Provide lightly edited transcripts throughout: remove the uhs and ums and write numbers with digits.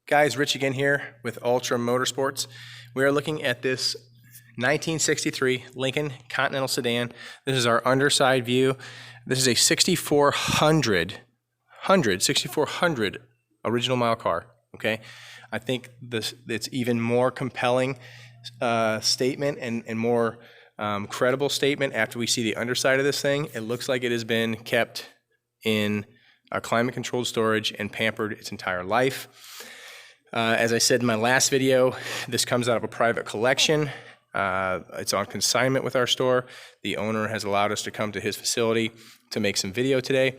Guys, Rich again here with Ultra Motorsports. We are looking at this 1963 Lincoln Continental sedan. This is our underside view. This is a 6400 original mile car, okay? I think it's even more compelling statement and more credible statement after we see the underside of this thing. It looks like it has been kept in a climate-controlled storage and pampered its entire life. As I said in my last video, this comes out of a private collection. It's on consignment with our store. The owner has allowed us to come to his facility to make some video today,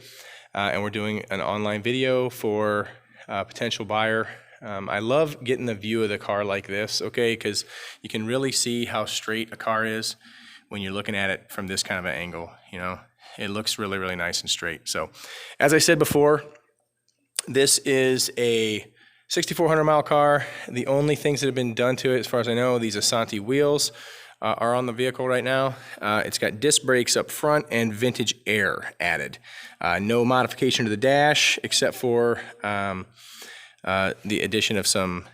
and we're doing an online video for a potential buyer. I love getting the view of the car like this, okay, because you can really see how straight a car is when you're looking at it from this kind of an angle, you know. It looks really, really nice and straight. So, as I said before, this is a 6,400 mile car. The only things that have been done to it, as far as I know, these Asante wheels are on the vehicle right now. It's got disc brakes up front and vintage air added. No modification to the dash except for the addition of some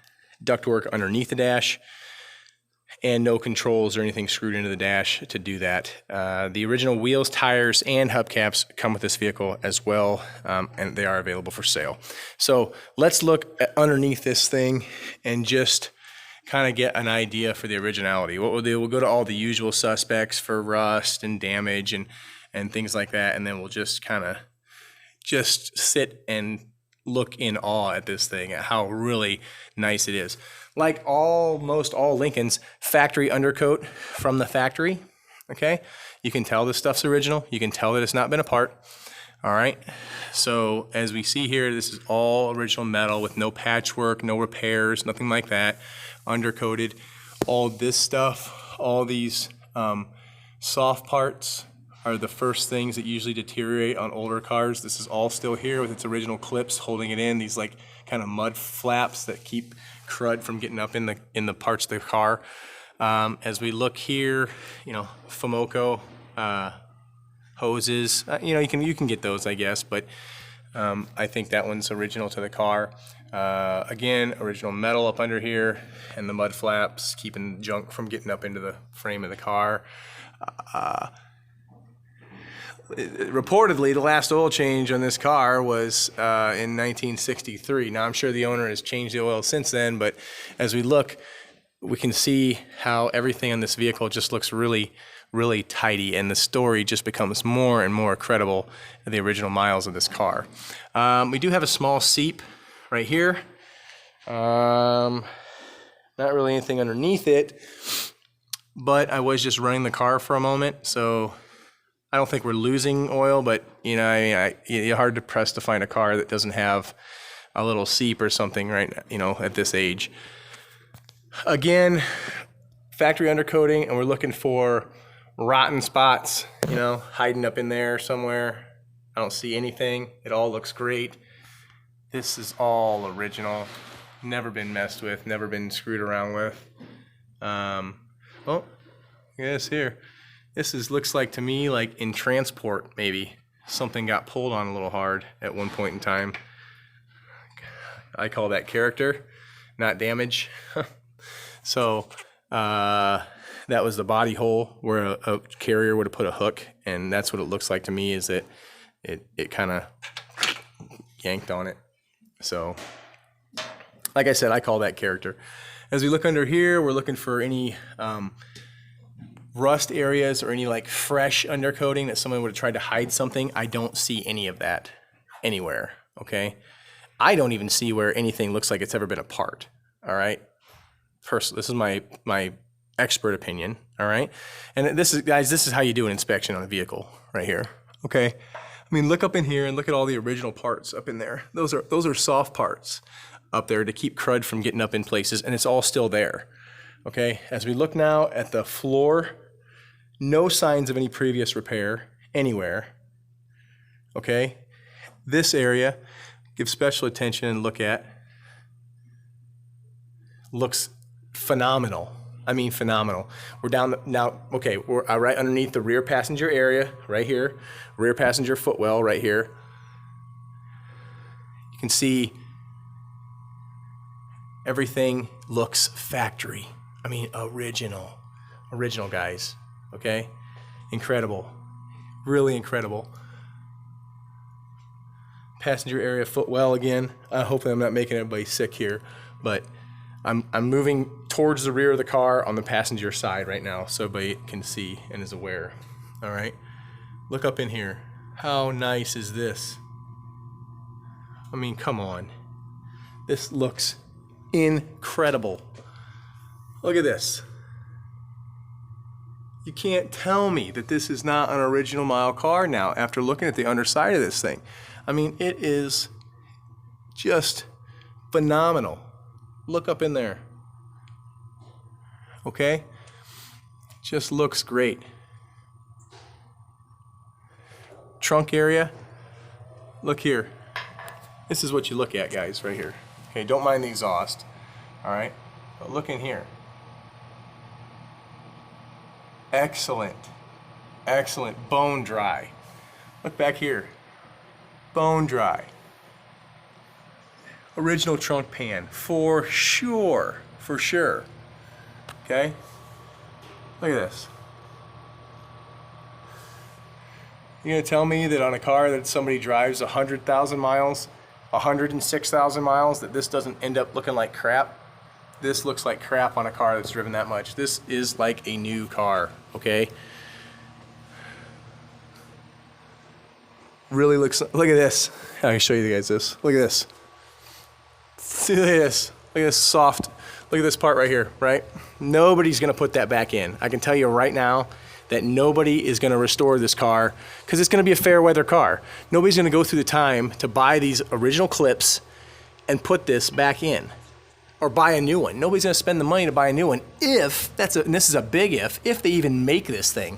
ductwork underneath the dash, and no controls or anything screwed into the dash to do that. The original wheels, tires, and hubcaps come with this vehicle as well, and they are available for sale. So let's look at underneath this thing and just kind of get an idea for the originality. What we'll do, we'll go to all the usual suspects for rust and damage and things like that, and then we'll just kind of just sit and look in awe at this thing, at how really nice it is. Like almost all Lincolns, factory undercoat from the factory, okay? You can tell this stuff's original. You can tell that it's not been apart, all right? So as we see here, this is all original metal with no patchwork, no repairs, nothing like that, undercoated. All this stuff, all these soft parts are the first things that usually deteriorate on older cars. This is all still here with its original clips holding it in, these like kind of mud flaps that keep crud from getting up in the parts of the car. As we look here, you know, Fomoco hoses, you know, you can get those, I guess, but I think that one's original to the car. Again, original metal up under here, and the mud flaps keeping junk from getting up into the frame of the car. Reportedly, the last oil change on this car was in 1963. Now, I'm sure the owner has changed the oil since then, but as we look, we can see how everything on this vehicle just looks really, really tidy, and the story just becomes more and more credible of the original miles of this car. We do have a small seep right here. Not really anything underneath it, but I was just running the car for a moment, so I don't think we're losing oil, but you know, I mean, you're hard pressed to find a car that doesn't have a little seep or something, right? You know, at this age. Again, factory undercoating, and we're looking for rotten spots, you know, hiding up in there somewhere. I don't see anything. It all looks great. This is all original, never been messed with, never been screwed around with. Oh, yes, here. This looks like to me like in transport, maybe something got pulled on a little hard at one point in time. I call that character, not damage. So that was the body hole where a carrier would have put a hook, and that's what it looks like to me, is that it kind of yanked on it. So like I said, I call that character. As we look under here, we're looking for any rust areas or any like fresh undercoating that someone would have tried to hide something. I don't see any of that anywhere, okay? I don't even see where anything looks like it's ever been apart, all right? This is my expert opinion, all right? And this is, guys, this is how you do an inspection on a vehicle right here, okay? I mean, look up in here and look at all the original parts up in there. Those are soft parts up there to keep crud from getting up in places, and it's all still there, okay? As we look now at the floor, no signs of any previous repair anywhere, okay? This area, give special attention and look at. Looks phenomenal. I mean, phenomenal. We're down now, okay, we're right underneath the rear passenger area, right here. Rear passenger footwell right here. You can see Everything looks factory. I mean, original. Original, guys. Okay? Incredible. Really incredible. Passenger area footwell again. Hopefully I'm not making everybody sick here, but I'm moving towards the rear of the car on the passenger side right now so everybody can see and is aware. All right? Look up in here. How nice is this? I mean, come on. This looks incredible. Look at this. You can't tell me that this is not an original mile car now after looking at the underside of this thing. I mean, it is just phenomenal. Look up in there. Okay? Just looks great. Trunk area. Look here. This is what you look at, guys, right here. Okay, don't mind the exhaust. All right? But look in here. Excellent. Excellent. Bone dry. Look back here. Bone dry. Original trunk pan, for sure. For sure. Okay? Look at this. You're gonna tell me that on a car that somebody drives 100,000 miles, 106,000 miles, that this doesn't end up looking like crap? This looks like crap on a car that's driven that much. This is like a new car, okay? Really looks, look at this. I can show you guys this. Look at this. See, look at this. Look at this soft, look at this part right here, right? Nobody's gonna put that back in. I can tell you right now that nobody is gonna restore this car because it's gonna be a fair weather car. Nobody's gonna go through the time to buy these original clips and put this back in or buy a new one. Nobody's gonna spend the money to buy a new one if, and this is a big if they even make this thing,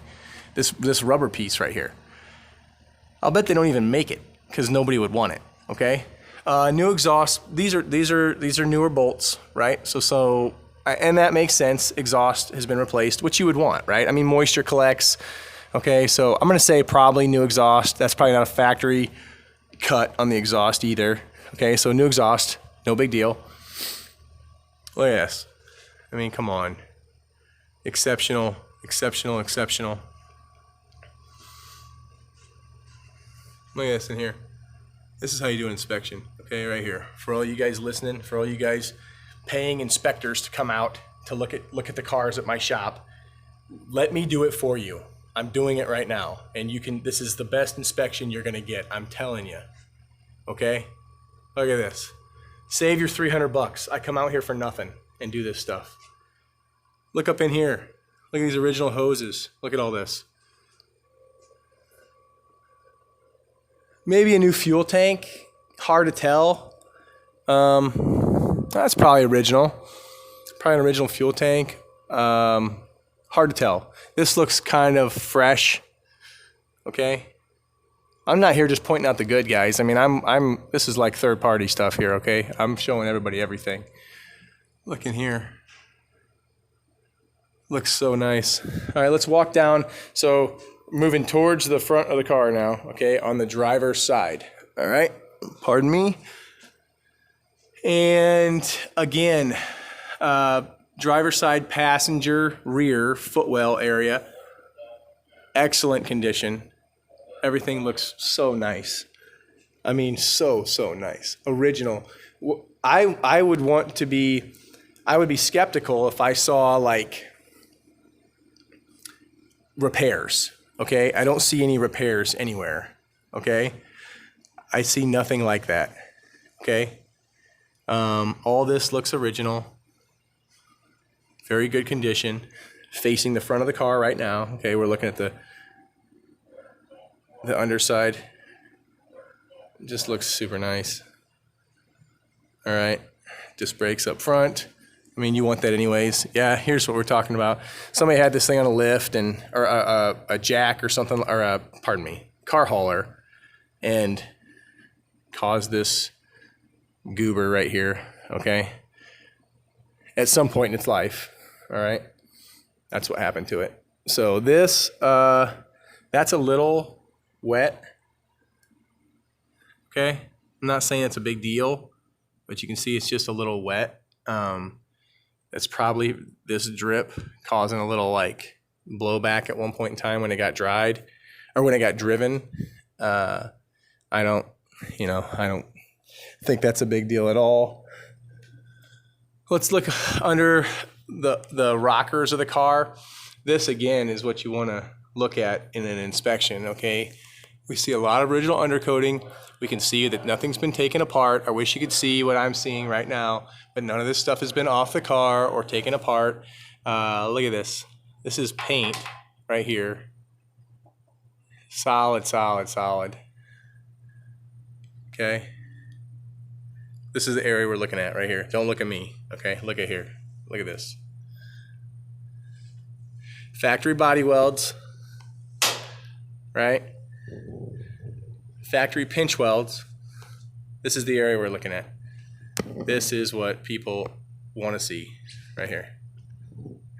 this rubber piece right here. I'll bet they don't even make it because nobody would want it, okay? New exhaust, these are newer bolts, right? And that makes sense. Exhaust has been replaced, which you would want, right? I mean, moisture collects. Okay, so I'm gonna say probably new exhaust. That's probably not a factory cut on the exhaust either. Okay, so new exhaust, no big deal. Look at this. I mean, come on. Exceptional, exceptional, exceptional. Look at this in here. This is how you do an inspection, okay, right here. For all you guys listening, for all you guys paying inspectors to come out to look at the cars at my shop, let me do it for you. I'm doing it right now, and this is the best inspection you're gonna get, I'm telling you, okay? Look at this. Save your 300 bucks. I come out here for nothing and do this stuff. Look up in here. Look at these original hoses. Look at all this. Maybe a new fuel tank, hard to tell. That's probably original. Probably an original fuel tank. Hard to tell. This looks kind of fresh. Okay. I'm not here just pointing out the good, guys. I mean, this is like third party stuff here. Okay. I'm showing everybody everything. Look in here. Looks so nice. All right, let's walk down. So moving towards the front of the car now. Okay. On the driver's side. All right. Pardon me. And again, driver's side passenger rear footwell area, excellent condition. Everything looks so nice. I mean, so nice. Original. I would be skeptical if I saw like repairs. Okay, I don't see any repairs anywhere. Okay, I see nothing like that. Okay. All this looks original. Very good condition. Facing the front of the car right now. Okay, we're looking at the underside. It just looks super nice. All right, disc brakes up front. I mean, you want that anyways. Yeah, here's what we're talking about. Somebody had this thing on a lift or a jack or something, or car hauler, and caused this goober right here, okay? At some point in its life, all right? That's what happened to it. So this, that's a little wet, okay? I'm not saying it's a big deal, but you can see it's just a little wet, It's probably this drip causing a little like blowback at one point in time when it got dried or when it got driven. I don't think that's a big deal at all. Let's look under the rockers of the car. This again is what you want to look at in an inspection, okay? We see a lot of original undercoating. We can see that nothing's been taken apart. I wish you could see what I'm seeing right now, but none of this stuff has been off the car or taken apart. Look at this. This is paint right here. Solid, solid, solid. Okay. This is the area we're looking at right here. Don't look at me, okay? Look at here. Look at this. Factory body welds, right? Factory pinch welds. This is the area we're looking at. This is what people want to see right here.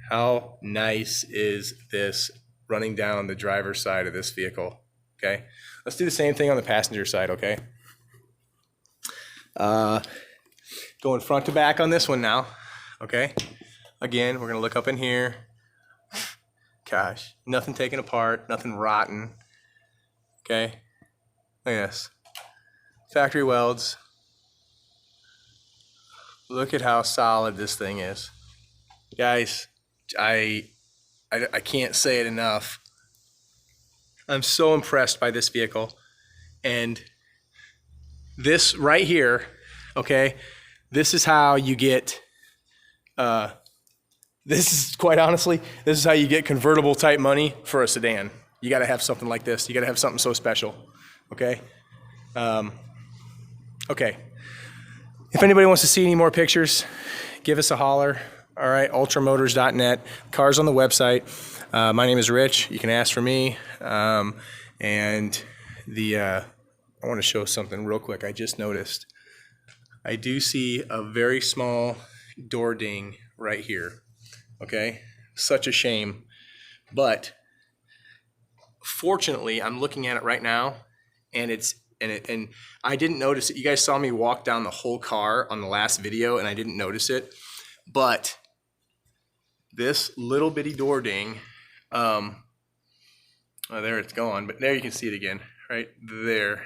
How nice is this running down the driver's side of this vehicle? Okay, let's do the same thing on the passenger side, okay? Going front to back on this one now, okay? Again, we're gonna look up in here. Gosh, nothing taken apart, nothing rotten, okay? Look at this. Factory welds. Look at how solid this thing is. Guys, I can't say it enough. I'm so impressed by this vehicle. And this right here, okay, this is how you get, this is quite honestly, this is how you get convertible type money for a sedan. You gotta have something like this. You gotta have something so special, okay? Okay. If anybody wants to see any more pictures, give us a holler. All right, ultramotors.net. Cars on the website. My name is Rich. You can ask for me. I want to show something real quick. I just noticed. I do see a very small door ding right here. Okay, such a shame. But fortunately, I'm looking at it right now, and and I didn't notice it. You guys saw me walk down the whole car on the last video, and I didn't notice it. But this little bitty door ding, oh, there it's gone, but there you can see it again, right there,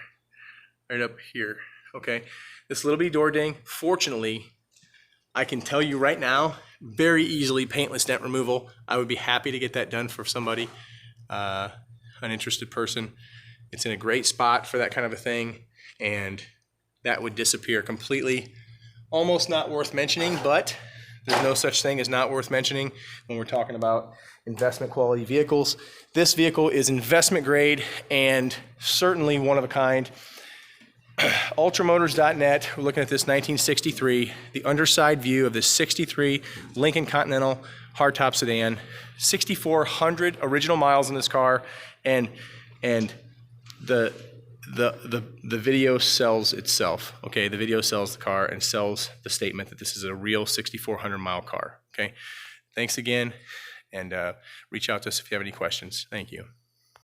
right up here, okay? This little bitty door ding, fortunately, I can tell you right now, very easily paintless dent removal. I would be happy to get that done for somebody, an interested person. It's in a great spot for that kind of a thing, and that would disappear completely. Almost not worth mentioning, but there's no such thing as not worth mentioning when we're talking about investment quality vehicles. This vehicle is investment grade and certainly one of a kind. Ultramotors.net, we're looking at this 1963, the underside view of this 63 Lincoln Continental hardtop sedan, 6,400 original miles in this car, and the video sells itself, okay? The video sells the car and sells the statement that this is a real 6,400 mile car, okay? Thanks again, and reach out to us if you have any questions. Thank you.